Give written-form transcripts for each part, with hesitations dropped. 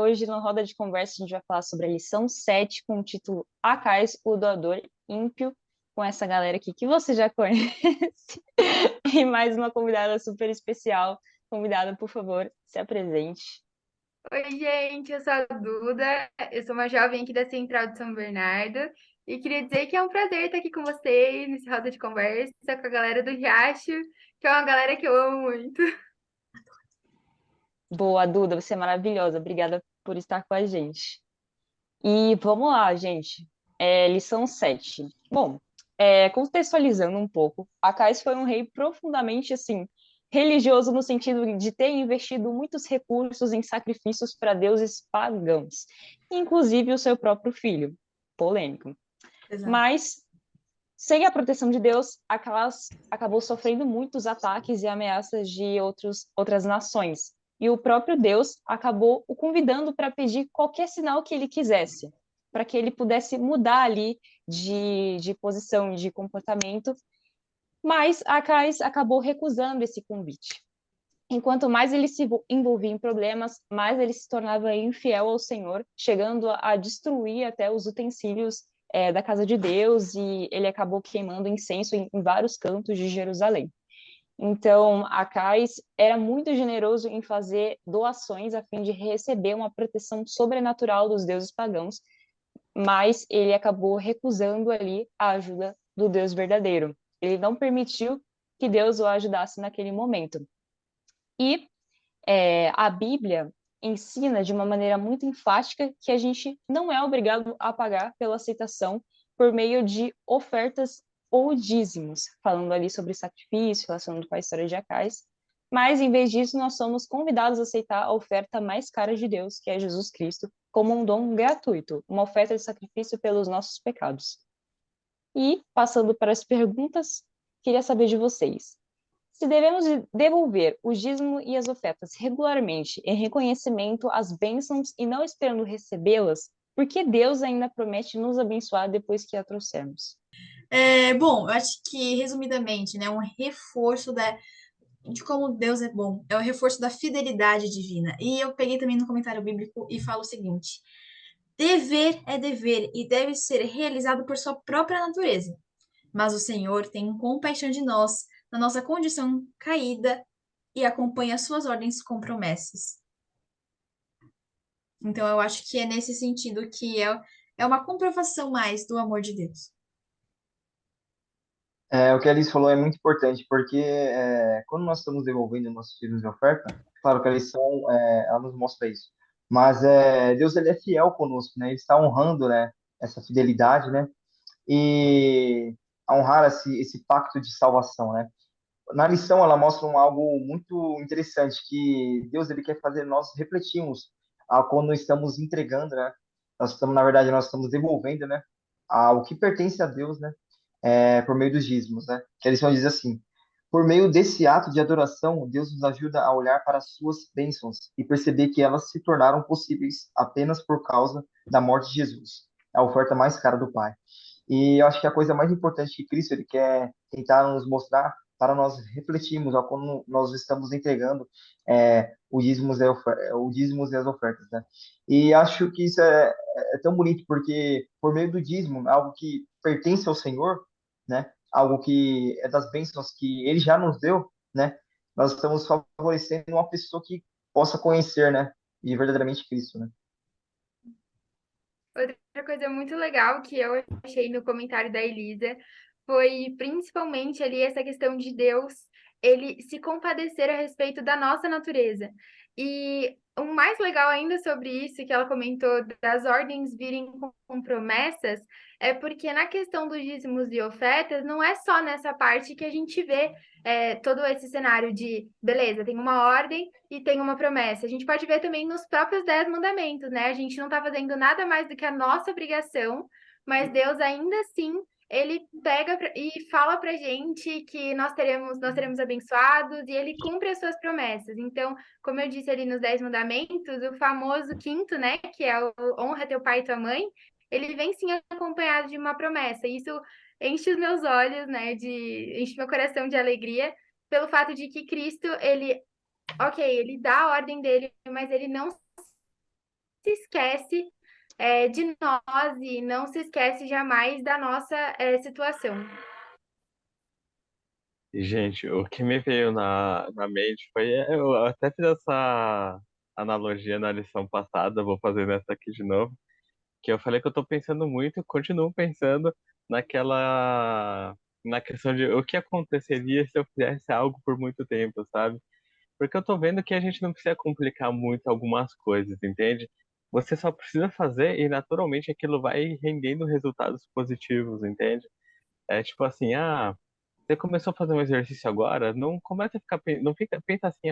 hoje no Roda de Conversa a gente vai falar sobre a lição 7 com o título Acais, o doador ímpio, com essa galera aqui que você já conhece. E mais uma convidada super especial. Convidada, por favor, se apresente. Oi, gente, eu sou a Duda, eu sou uma jovem aqui da Central de São Bernardo e queria dizer que é um prazer estar aqui com vocês nesse roda de conversa com a galera do Riacho, que é uma galera que eu amo muito. Boa, Duda, você é maravilhosa. Obrigada por estar com a gente. E vamos lá, gente. Lição 7. Bom, contextualizando um pouco, Acais foi um rei profundamente, assim, religioso no sentido de ter investido muitos recursos em sacrifícios para deuses pagãos, inclusive o seu próprio filho. Polêmico. Exato. Mas, sem a proteção de Deus, Acais acabou sofrendo muitos ataques e ameaças de outras nações. E o próprio Deus acabou o convidando para pedir qualquer sinal que ele quisesse, para que ele pudesse mudar ali de posição, de comportamento. Mas Acais acabou recusando esse convite. Enquanto mais ele se envolvia em problemas, mais ele se tornava infiel ao Senhor, chegando a destruir até os utensílios da casa de Deus, e ele acabou queimando incenso em vários cantos de Jerusalém. Então, Acais era muito generoso em fazer doações a fim de receber uma proteção sobrenatural dos deuses pagãos, mas ele acabou recusando ali a ajuda do Deus verdadeiro. Ele não permitiu que Deus o ajudasse naquele momento. E a Bíblia ensina de uma maneira muito enfática que a gente não é obrigado a pagar pela aceitação por meio de ofertas ou dízimos, falando ali sobre sacrifício, relacionando com a história de Acais. Mas, em vez disso, nós somos convidados a aceitar a oferta mais cara de Deus, que é Jesus Cristo, como um dom gratuito, uma oferta de sacrifício pelos nossos pecados. E, passando para as perguntas, queria saber de vocês. Se devemos devolver o dízimo e as ofertas regularmente em reconhecimento às bênçãos e não esperando recebê-las, por que Deus ainda promete nos abençoar depois que a trouxermos? Bom, eu acho que, resumidamente, né, um reforço de como Deus é bom, é o reforço da fidelidade divina. E eu peguei também no comentário bíblico e falo o seguinte: dever é dever e deve ser realizado por sua própria natureza. Mas o Senhor tem compaixão de nós, na nossa condição caída, e acompanha suas ordens com promessas. Então, eu acho que é nesse sentido que é uma comprovação mais do amor de Deus. O que a Alice falou é muito importante, porque quando nós estamos devolvendo nossos filhos de oferta, claro que a lição, ela nos mostra isso. Mas Deus, ele é fiel conosco, né? Ele está honrando, né, essa fidelidade, né? E a honrar esse pacto de salvação, né? Na lição, ela mostra algo muito interessante, que Deus, ele quer fazer nós refletirmos quando estamos entregando, né? Na verdade, nós estamos devolvendo, né? O que pertence a Deus, né? Por meio dos dízimos, né? Que a lição diz assim: por meio desse ato de adoração, Deus nos ajuda a olhar para as suas bênçãos e perceber que elas se tornaram possíveis apenas por causa da morte de Jesus, a oferta mais cara do Pai. E eu acho que a coisa mais importante que Cristo ele quer tentar nos mostrar para nós refletirmos quando nós estamos entregando o dízimos e as ofertas, né? E acho que isso é tão bonito porque por meio do dízimo, algo que pertence ao Senhor, né? Algo que é das bênçãos que Ele já nos deu, né? Nós estamos favorecendo uma pessoa que possa conhecer, né? E verdadeiramente Cristo, né? Outra coisa muito legal que eu achei no comentário da Elisa foi principalmente ali essa questão de Deus, ele se compadecer a respeito da nossa natureza. E o mais legal ainda sobre isso, que ela comentou das ordens virem com promessas, é porque na questão dos dízimos e ofertas, não é só nessa parte que a gente vê todo esse cenário de, beleza, tem uma ordem e tem uma promessa. A gente pode ver também nos próprios 10 mandamentos, né? A gente não está fazendo nada mais do que a nossa obrigação, mas Deus ainda assim ele e fala pra gente que nós seremos abençoados e ele cumpre as suas promessas. Então, como eu disse ali nos 10 mandamentos, o famoso quinto, né, que é o honra teu pai e tua mãe, ele vem sim acompanhado de uma promessa. Isso enche os meus olhos, né, enche meu coração de alegria pelo fato de que Cristo, ele, ok, ele dá a ordem dele, mas ele não se esquece de nós e não se esquece jamais da nossa situação. E, gente, o que me veio na mente foi. Eu até fiz essa analogia na lição passada, vou fazer nessa aqui de novo. Que eu falei que eu tô pensando muito, continuo pensando naquela. Na questão de o que aconteceria se eu fizesse algo por muito tempo, sabe? Porque eu tô vendo que a gente não precisa complicar muito algumas coisas, entende? Você só precisa fazer e naturalmente aquilo vai rendendo resultados positivos, entende? É tipo assim, você começou a fazer um exercício agora, não começa a ficar, não fica, pensa assim,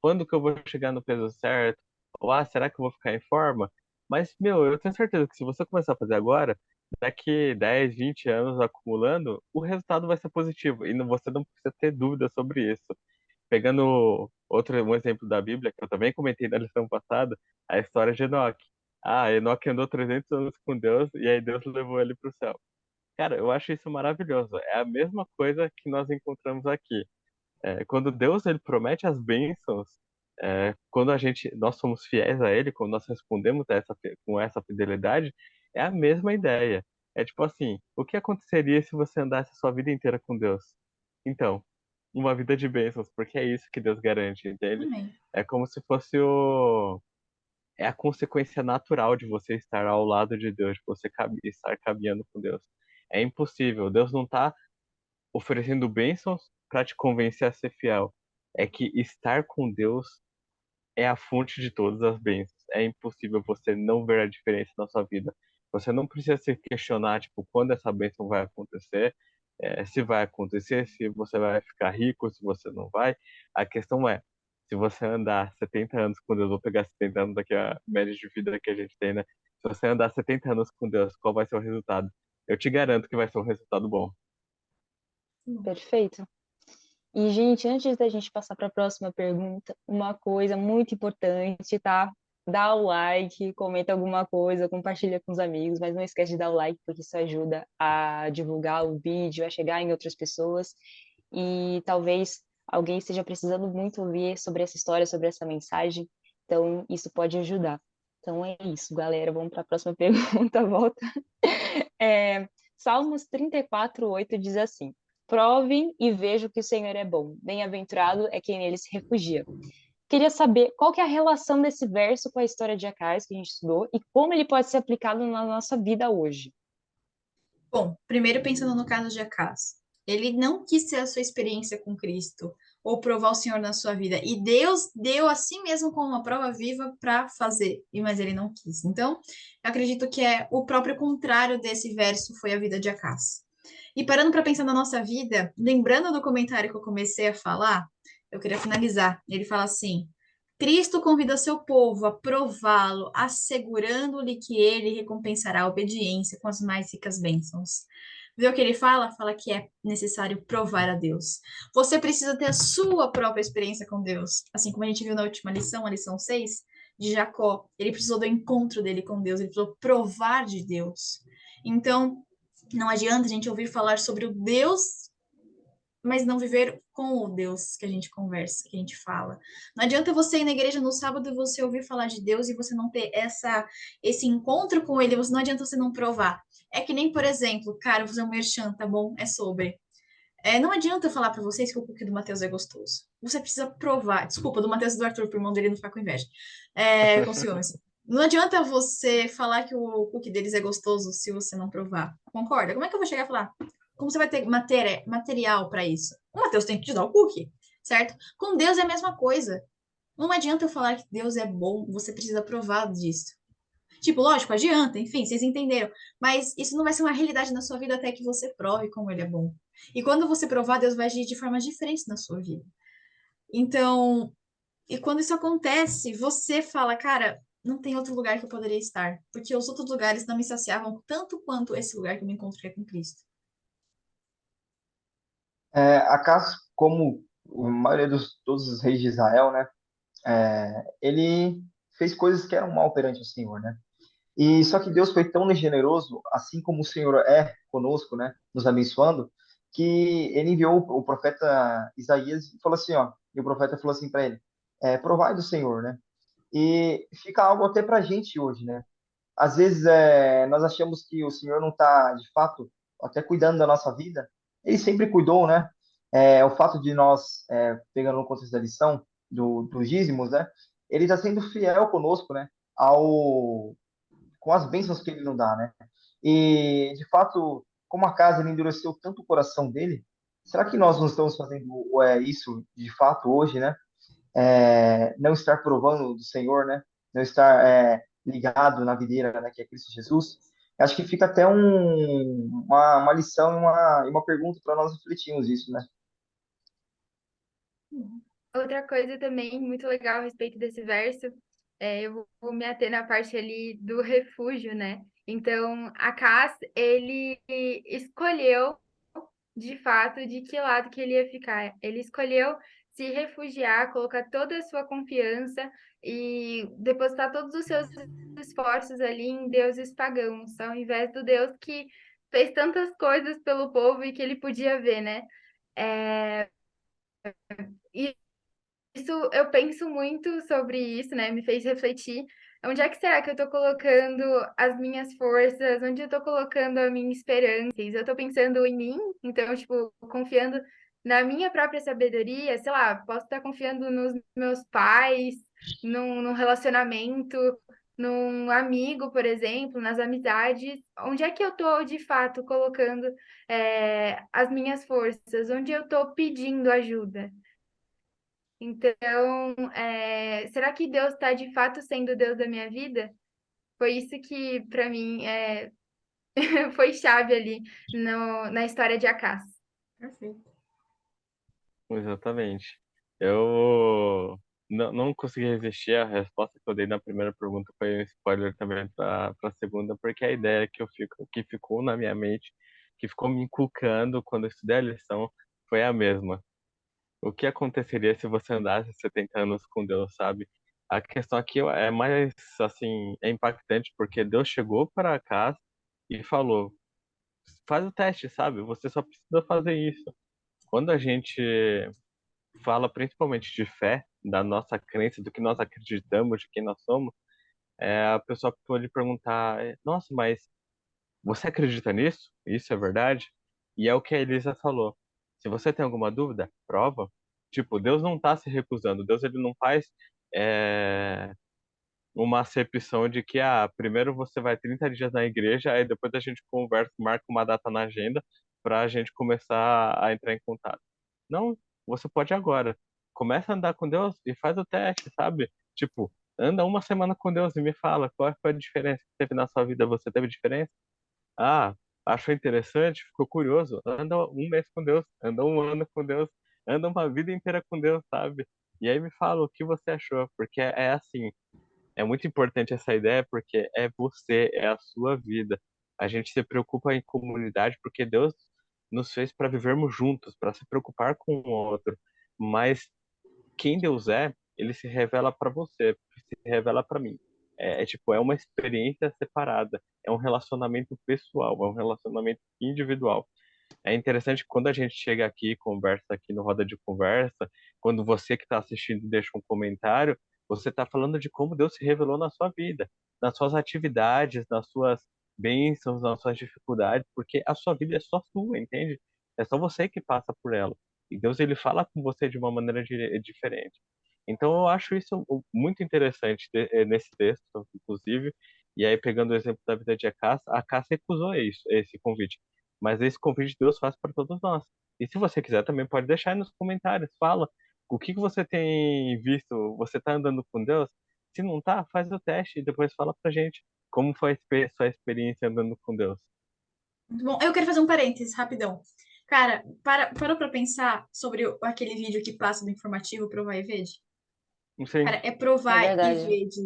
quando que eu vou chegar no peso certo? Ou, será que eu vou ficar em forma? Mas, meu, eu tenho certeza que se você começar a fazer agora, daqui 10, 20 anos acumulando, o resultado vai ser positivo e você não precisa ter dúvida sobre isso. Pegando um exemplo da Bíblia, que eu também comentei na lição passada, a história de Enoque. Enoque andou 300 anos com Deus e aí Deus levou ele para o céu. Cara, eu acho isso maravilhoso. É a mesma coisa que nós encontramos aqui. Quando Deus ele promete as bênçãos, quando nós somos fiéis a Ele, quando nós respondemos com essa fidelidade, é a mesma ideia. É tipo assim, o que aconteceria se você andasse a sua vida inteira com Deus? Então, uma vida de bênçãos, porque é isso que Deus garante, entende? Amém. É como se fosse é a consequência natural de você estar ao lado de Deus, de você estar caminhando com Deus. É impossível. Deus não está oferecendo bênçãos para te convencer a ser fiel. É que estar com Deus é a fonte de todas as bênçãos. É impossível você não ver a diferença na sua vida. Você não precisa se questionar, tipo, quando essa bênção vai acontecer, se vai acontecer, se você vai ficar rico, se você não vai. A questão é, se você andar 70 anos com Deus, vou pegar 70 anos daqui a média de vida que a gente tem, né? Se você andar 70 anos com Deus, qual vai ser o resultado? Eu te garanto que vai ser um resultado bom. Perfeito. E, gente, antes da gente passar para a próxima pergunta, uma coisa muito importante, tá? Dá o like, comenta alguma coisa, compartilha com os amigos, mas não esquece de dar o like, porque isso ajuda a divulgar o vídeo, a chegar em outras pessoas. E talvez alguém esteja precisando muito ouvir sobre essa história, sobre essa mensagem. Então, isso pode ajudar. Então, é isso, galera. Vamos para a próxima pergunta. Volta. Salmos 34:8 diz assim: Provem e vejam que o Senhor é bom. Bem-aventurado é quem nele se refugia. Queria saber qual que é a relação desse verso com a história de Acais que a gente estudou e como ele pode ser aplicado na nossa vida hoje. Bom, primeiro pensando no caso de Acas, ele não quis ter a sua experiência com Cristo ou provar o Senhor na sua vida, e Deus deu a si mesmo como uma prova viva para fazer, mas ele não quis. Então, eu acredito que é o próprio contrário desse verso foi a vida de Acas. E parando para pensar na nossa vida, lembrando do comentário que eu comecei a falar, eu queria finalizar. Ele fala assim: Cristo convida seu povo a prová-lo, assegurando-lhe que ele recompensará a obediência com as mais ricas bênçãos. Vê o que ele fala? Fala que é necessário provar a Deus. Você precisa ter a sua própria experiência com Deus. Assim como a gente viu na última lição, a lição 6 de Jacó. Ele precisou do encontro dele com Deus, ele precisou provar de Deus. Então, não adianta a gente ouvir falar sobre o Deus, mas não viver com o Deus que a gente conversa, que a gente fala. Não adianta você ir na igreja no sábado e você ouvir falar de Deus e você não ter esse encontro com ele, não adianta você não provar. É que nem, por exemplo, cara, vou fazer um merchan, tá bom? É sobre. Não adianta eu falar para vocês que o cookie do Matheus é gostoso. Você precisa provar. Desculpa, do Matheus e do Arthur, pro irmão dele não ficar com inveja. Com ciúmes. Não adianta você falar que o cookie deles é gostoso se você não provar. Concorda? Como é que eu vou chegar e falar? Como você vai ter material para isso? O Matheus tem que te dar o cookie, certo? Com Deus é a mesma coisa. Não adianta eu falar que Deus é bom, você precisa provar disso. Tipo, lógico, adianta, enfim, vocês entenderam. Mas isso não vai ser uma realidade na sua vida até que você prove como ele é bom. E quando você provar, Deus vai agir de formas diferentes na sua vida. Então, e quando isso acontece, você fala, cara, não tem outro lugar que eu poderia estar, porque os outros lugares não me saciavam tanto quanto esse lugar que eu me encontrei com Cristo. Acas, como a maioria todos os reis de Israel, né? Ele fez coisas que eram mal perante o Senhor, né? E só que Deus foi tão generoso, assim como o Senhor é conosco, né, nos abençoando, que ele enviou o profeta Isaías e falou assim, ó, e o profeta falou assim para ele, provai do Senhor, né? E fica algo até para a gente hoje, né? Às vezes nós achamos que o Senhor não está, de fato, até cuidando da nossa vida. Ele sempre cuidou, né? O fato de nós, pegando no contexto da lição dos dízimos, né? Ele está sendo fiel conosco, né? Com as bênçãos que ele nos dá, né? E, de fato, como a casa ele endureceu tanto o coração dele, será que nós não estamos fazendo isso de fato hoje, né? Não estar provando do Senhor, né? Não estar ligado na videira, né, que é Cristo Jesus. Acho que fica até uma lição e uma pergunta para nós refletirmos isso, né? Outra coisa também muito legal a respeito desse verso, eu vou me ater na parte ali do refúgio, né? Então, Acaz, ele escolheu, de fato, de que lado que ele ia ficar. Ele escolheu se refugiar, colocar toda a sua confiança e depositar todos os seus esforços ali em deuses pagãos, ao invés do Deus que fez tantas coisas pelo povo e que ele podia ver, né? E isso, eu penso muito sobre isso, né? Me fez refletir. Onde é que será que eu tô colocando as minhas forças? Onde eu tô colocando a minha esperança? Eu tô pensando em mim, então, tipo, confiando na minha própria sabedoria, sei lá, posso estar confiando nos meus pais, num relacionamento, num amigo, por exemplo, nas amizades. Onde é que eu tô, de fato, colocando, as minhas forças? Onde eu tô pedindo ajuda? Então, será que Deus está de fato sendo o Deus da minha vida? Foi isso que, para mim, foi chave ali na história de Acás. Perfeito. Exatamente. Eu não consegui resistir. A resposta que eu dei na primeira pergunta foi um spoiler também para a segunda, porque a ideia que ficou na minha mente, que ficou me inculcando quando eu estudei a lição, foi a mesma. O que aconteceria se você andasse 70 anos com Deus, sabe? A questão aqui é mais, assim, é impactante porque Deus chegou para casa e falou: faz o teste, sabe? Você só precisa fazer isso. Quando a gente fala principalmente de fé, da nossa crença, do que nós acreditamos, de quem nós somos, a pessoa pode perguntar: nossa, mas você acredita nisso? Isso é verdade? E é o que a Elisa falou. Se você tem alguma dúvida, prova. Tipo, Deus não está se recusando. Deus ele não faz é, uma acepção de que primeiro você vai 30 dias na igreja, aí depois a gente conversa, marca uma data na agenda para a gente começar a entrar em contato. Não, você pode agora. Começa a andar com Deus e faz o teste, sabe? Tipo, anda uma semana com Deus e me fala qual foi a diferença que teve na sua vida. Você teve diferença? Ah, achou interessante, ficou curioso. Anda um mês com Deus, anda um ano com Deus, anda uma vida inteira com Deus, sabe? E aí me fala o que você achou, porque é assim, é muito importante essa ideia, porque é você, é a sua vida. A gente se preocupa em comunidade porque Deus nos fez para vivermos juntos, para se preocupar com o outro. Mas quem Deus é, ele se revela para você, se revela para mim. Tipo, é uma experiência separada, é um relacionamento pessoal, é um relacionamento individual. É interessante que quando a gente chega aqui, conversa aqui no Roda de Conversa, quando você que está assistindo deixa um comentário, você está falando de como Deus se revelou na sua vida, nas suas atividades, nas suas bênçãos, nas suas dificuldades, porque a sua vida é só sua, entende? É só você que passa por ela. E Deus ele fala com você de uma maneira diferente. Então eu acho isso muito interessante nesse texto, inclusive. E aí pegando o exemplo da vida de Acácia recusou esse convite. Mas esse convite Deus faz para todos nós. E se você quiser também pode deixar aí nos comentários, fala o que que você tem visto, você está andando com Deus? Se não tá, faz o teste e depois fala pra gente como foi a sua experiência andando com Deus. Muito bom. Eu quero fazer um parênteses, rapidão. Cara, parou pra pensar sobre aquele vídeo que passa do informativo Provar e Vede? Não sei. Cara, é É provar e verdade. vede.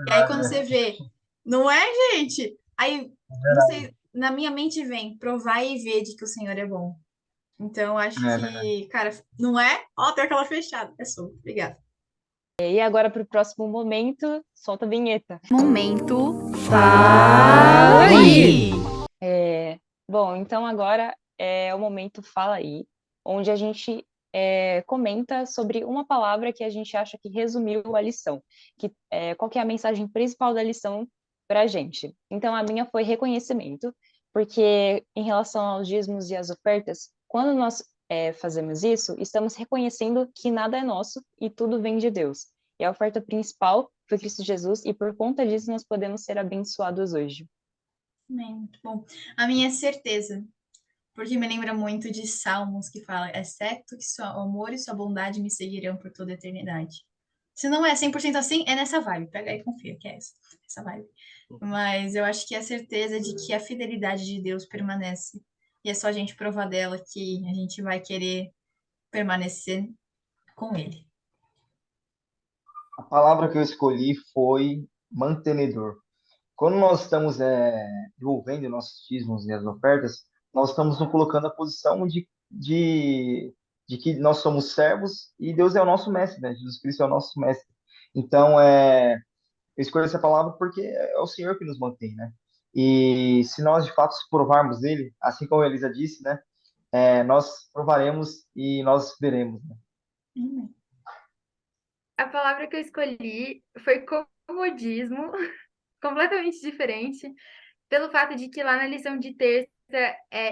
E aí quando você vê, não é, gente? Aí, não sei, na minha mente vem provar e vede que o Senhor é bom. Então, acho É verdade. que, cara, não é? Ó, tem aquela fechada. É sobre. Obrigada. E agora, para o próximo momento, solta a vinheta. Momento Fala aí! Bom, então agora é o momento Fala Aí, onde a gente comenta sobre uma palavra que a gente acha que resumiu a lição, qual que é a mensagem principal da lição para a gente. Então, a minha foi reconhecimento, porque em relação aos dízimos e às ofertas, quando nós fazemos isso, estamos reconhecendo que nada é nosso e tudo vem de Deus. E a oferta principal foi Cristo Jesus, e por conta disso nós podemos ser abençoados hoje. Amém, muito bom. A minha é certeza, porque me lembra muito de Salmos que fala, exceto que seu amor e sua bondade me seguirão por toda a eternidade. Se não é 100% assim, é nessa vibe. Pega aí e confia que é essa vibe. Mas eu acho que é a certeza de que a fidelidade de Deus permanece. E é só a gente provar dela que a gente vai querer permanecer com Ele. A palavra que eu escolhi foi mantenedor. Quando nós estamos devolvendo nossos dízimos e as ofertas, nós estamos nos colocando na posição de que nós somos servos e Deus é o nosso mestre, né? Jesus Cristo é o nosso mestre. Então, eu escolhi essa palavra porque é o Senhor que nos mantém, né? E se nós, de fato, provarmos dele, assim como a Elisa disse, né? Nós provaremos e nós veremos, né? A palavra que eu escolhi foi comodismo, completamente diferente, pelo fato de que lá na lição de terça,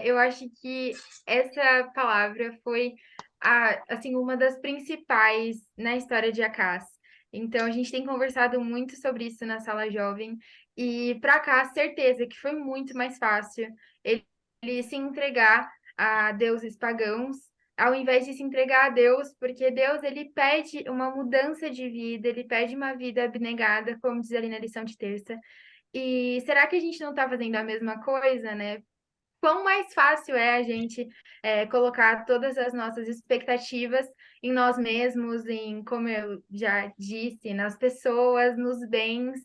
eu acho que essa palavra foi assim, uma das principais na história de Acás. Então, a gente tem conversado muito sobre isso na sala jovem, e para Acás, certeza que foi muito mais fácil ele se entregar a deuses pagãos, ao invés de se entregar a Deus, porque Deus ele pede uma mudança de vida, ele pede uma vida abnegada, como diz ali na lição de terça. E será que a gente não está fazendo a mesma coisa, né? Quão mais fácil é a gente colocar todas as nossas expectativas em nós mesmos, em, como eu já disse, nas pessoas, nos bens.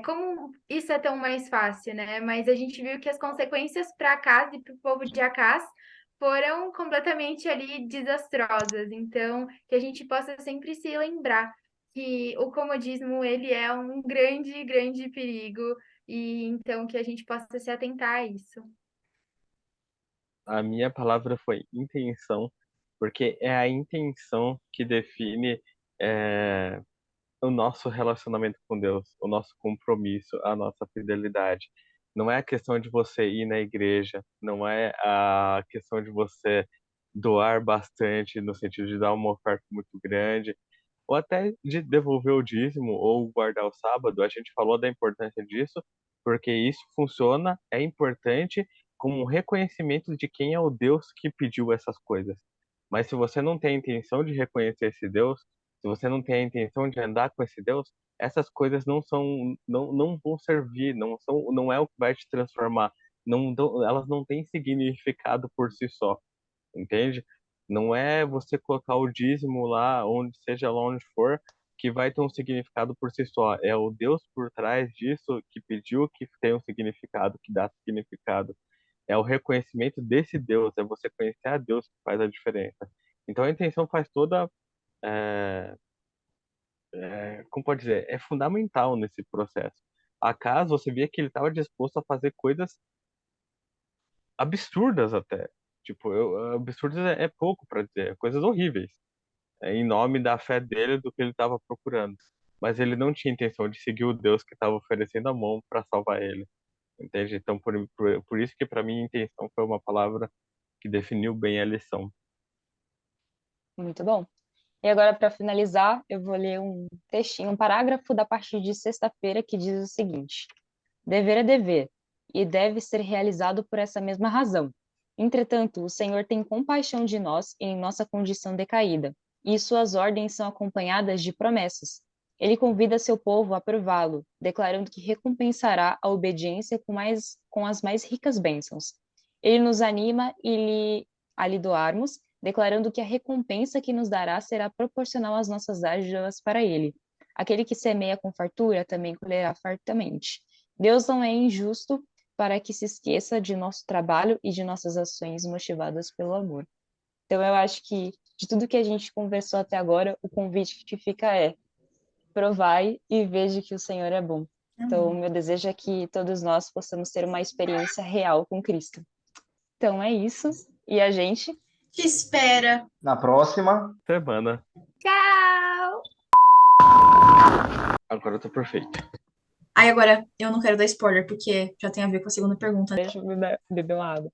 Como isso é tão mais fácil, né? Mas a gente viu que as consequências para Acás e para o povo de Acás foram completamente ali desastrosas. Então, que a gente possa sempre se lembrar que o comodismo ele é um grande, grande perigo e então que a gente possa se atentar a isso. A minha palavra foi intenção, porque é a intenção que define é, o nosso relacionamento com Deus, o nosso compromisso, a nossa fidelidade. Não é a questão de você ir na igreja, não é a questão de você doar bastante, no sentido de dar uma oferta muito grande, ou até de devolver o dízimo ou guardar o sábado. A gente falou da importância disso, porque isso funciona, é importante como um reconhecimento de quem é o Deus que pediu essas coisas. Mas se você não tem a intenção de reconhecer esse Deus, se você não tem a intenção de andar com esse Deus, essas coisas não vão servir, não é o que vai te transformar. Elas não têm significado por si só, entende? Não é você colocar o dízimo lá, seja lá onde for, que vai ter um significado por si só. É o Deus por trás disso que pediu que tenha um significado, que dá significado. É o reconhecimento desse Deus, é você conhecer a Deus que faz a diferença. Então a intenção faz toda, é, como pode dizer, é fundamental nesse processo. Acaso você via que ele estava disposto a fazer coisas absurdas até. Tipo, absurdas é pouco para dizer, coisas horríveis, em nome da fé dele do que ele estava procurando. Mas ele não tinha intenção de seguir o Deus que estava oferecendo a mão para salvar ele. Entende? Então, por isso que para mim intenção foi uma palavra que definiu bem a lição. Muito bom. E agora, para finalizar, eu vou ler um textinho, um parágrafo da parte de sexta-feira que diz o seguinte: dever é dever, e deve ser realizado por essa mesma razão. Entretanto, o Senhor tem compaixão de nós em nossa condição decaída, e suas ordens são acompanhadas de promessas. Ele convida seu povo a prová-lo, declarando que recompensará a obediência com as mais ricas bênçãos. Ele nos anima a lhe doarmos, declarando que a recompensa que nos dará será proporcional às nossas dádivas para ele. Aquele que semeia com fartura também colherá fartamente. Deus não é injusto para que se esqueça de nosso trabalho e de nossas ações motivadas pelo amor. Então, eu acho que de tudo que a gente conversou até agora, o convite que fica é: provai e veja que o Senhor é bom. Então, o meu desejo é que todos nós possamos ter uma experiência real com Cristo. Então, é isso. E a gente Te espera. Na próxima. Semana. Tchau! Agora eu tô perfeito. Aí agora, eu não quero dar spoiler, porque já tem a ver com a segunda pergunta. Deixa eu beber uma água.